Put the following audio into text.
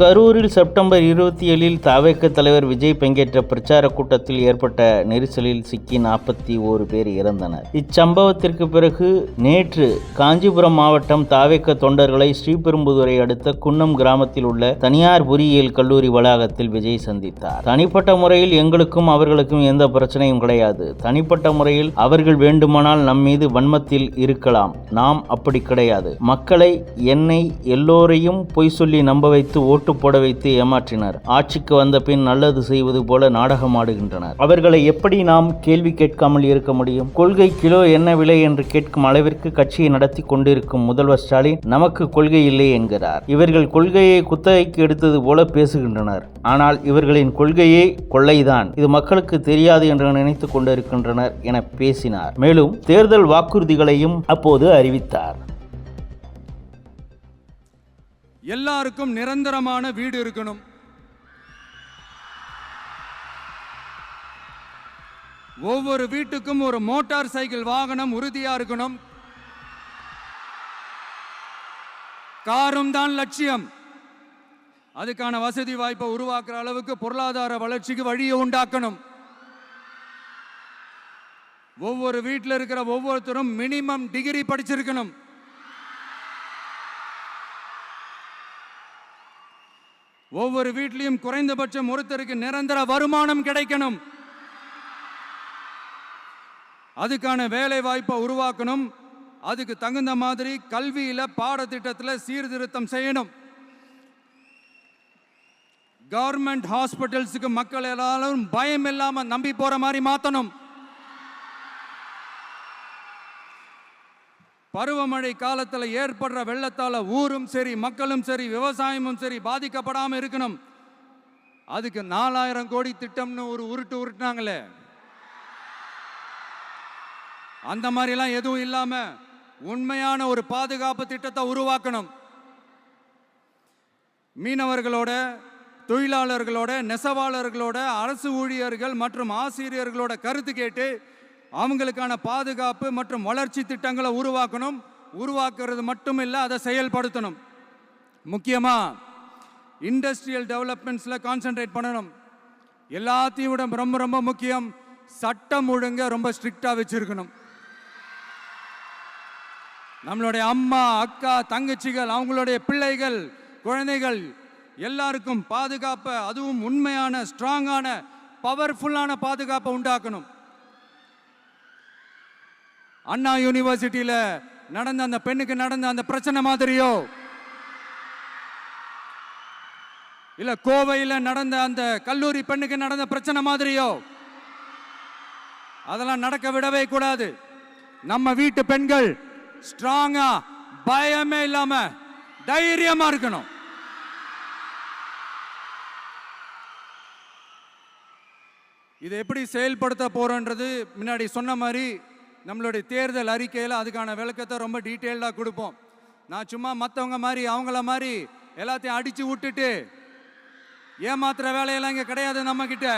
கரூரில் செப்டம்பர் 27 தவேக தலைவர் விஜய் பங்கேற்ற பிரச்சார கூட்டத்தில் ஏற்பட்ட நெரிசலில் சிக்கி 41 பேர் இறந்தனர். இச்சம்பவத்திற்கு பிறகு நேற்று காஞ்சிபுரம் மாவட்டம் தவேக தொண்டர்களை ஸ்ரீபெரும்புதூரை அடுத்த குன்னம் கிராமத்தில் உள்ள தனியார் பொறியியல் கல்லூரி வளாகத்தில் விஜய் சந்தித்தார். தனிப்பட்ட முறையில் எங்களுக்கும் அவர்களுக்கும் எந்த பிரச்சனையும் கிடையாது. தனிப்பட்ட முறையில் அவர்கள் வேண்டுமானால் நம் மீது வன்மத்தில் இருக்கலாம். நாம் அப்படி கிடையாது. மக்களை, என்னை, எல்லோரையும் பொய் சொல்லி நம்ப வைத்து ஓட்டு போட வைத்து ஏமாற்றினர். ஆட்சிக்கு வந்த பின் நல்லது செய்வது போல நாடகம் ஆடுகின்றனர். அவர்களை எப்படி நாம் கேள்வி கேட்காமல் இருக்க முடியும்? கொள்கை கிலோ என்ன விலை என்று கேட்கும் அளவிற்கு கட்சியை நடத்தி கொண்டிருக்கும் முதல்வர் ஸ்டாலின் நமக்கு கொள்கை இல்லை என்கிறார். இவர்கள் கொள்கையை குத்தகைக்கு எடுத்தது போல பேசுகின்றனர். ஆனால் இவர்களின் கொள்கையே கொள்ளைதான். இது மக்களுக்கு தெரியாது என்று நினைத்துக் கொண்டிருக்கின்றனர் என பேசினார். மேலும் தேர்தல் வாக்குறுதிகளையும் அப்போது அறிவித்தார். எல்லாருக்கும் நிரந்தரமான வீடு இருக்கணும். ஒவ்வொரு வீட்டுக்கும் ஒரு மோட்டார் சைக்கிள் வாகனம் உறுதியா இருக்கணும். காரும் தான் லட்சியம். அதுக்கான வசதி வாய்ப்பை உருவாக்குற அளவுக்கு பொருளாதார வளர்ச்சிக்கு வழியை உண்டாக்கணும். ஒவ்வொரு வீட்டில் இருக்கிற ஒவ்வொருத்தரும் மினிமம் டிகிரி படிச்சிருக்கணும். ஒவ்வொரு வீட்லையும் குறைந்தபட்சம் ஒருத்தருக்கு நிரந்தர வருமானம் கிடைக்கணும். அதுக்கான வேலை வாய்ப்பை உருவாக்கணும். அதுக்கு தகுந்த மாதிரி கல்வியில பாடத்திட்டத்தில் சீர்திருத்தம் செய்யணும். கவர்மெண்ட் ஹாஸ்பிட்டல்ஸுக்கு மக்கள் எல்லாரும் பயம் இல்லாம நம்பி போற மாதிரி மாத்தணும். பருவமழை காலத்தில் ஏற்படுற வெள்ளத்தால் ஊரும் சரி, மக்களும் சரி, விவசாயமும் சரி பாதிக்கப்படாமல் இருக்கணும். அதுக்கு 4000 கோடி திட்டம்னு ஒரு உருட்டுனாங்களே, அந்த மாதிரிலாம் எதுவும் இல்லாம உண்மையான ஒரு பாதுகாப்பு திட்டத்தை உருவாக்கணும். மீனவர்களோட, தொழிலாளர்களோட, நெசவாளர்களோட, அரசு ஊழியர்கள் மற்றும் ஆசிரியர்களோட கருத்து கேட்டு அவங்களுக்கான பாதுகாப்பு மற்றும் வளர்ச்சி திட்டங்களை உருவாக்கணும். உருவாக்குறது மட்டும் இல்லை, அதை செயல்படுத்தணும். முக்கியமாக இண்டஸ்ட்ரியல் டெவலப்மெண்ட்ஸில் கான்சென்ட்ரேட் பண்ணணும். எல்லாத்தையும் விட ரொம்ப ரொம்ப முக்கியம், சட்டம் ஒழுங்க ரொம்ப ஸ்ட்ரிக்டாக வச்சிருக்கணும். நம்மளுடைய அம்மா, அக்கா, தங்கச்சிகள், அவங்களுடைய பிள்ளைகள், குழந்தைகள் எல்லாருக்கும் பாதுகாப்பை, அதுவும் உண்மையான ஸ்ட்ராங்கான பவர்ஃபுல்லான பாதுகாப்பை உண்டாக்கணும். அண்ணா யூனிவர்சிட்டியில நடந்த அந்த பெண்ணுக்கு நடந்த அந்த பிரச்சனை மாதிரியோ, இல்ல கோவையில் நடந்த அந்த கல்லூரி பெண்ணுக்கு நடந்த பிரச்சனை மாதிரியோ அதெல்லாம் நடக்க விடவே கூடாது. நம்ம வீட்டு பெண்கள் ஸ்ட்ராங்கா, பயமே இல்லாம தைரியமா இருக்கணும். இதை எப்படி செயல்படுத்த போறோன்றது முன்னாடி சொன்ன மாதிரி நம்மளுடைய தேர்தல் அறிக்கையில் அதுக்கான விளக்கத்தை ரொம்ப டீட்டெயில்டாக கொடுப்போம். நான் சும்மா மற்றவங்க மாதிரி அவங்கள மாதிரி எல்லாத்தையும் அடித்து விட்டுட்டு ஏமாத்துற வேலையெல்லாம் இங்கே கிடையாது நம்ம கிட்ட.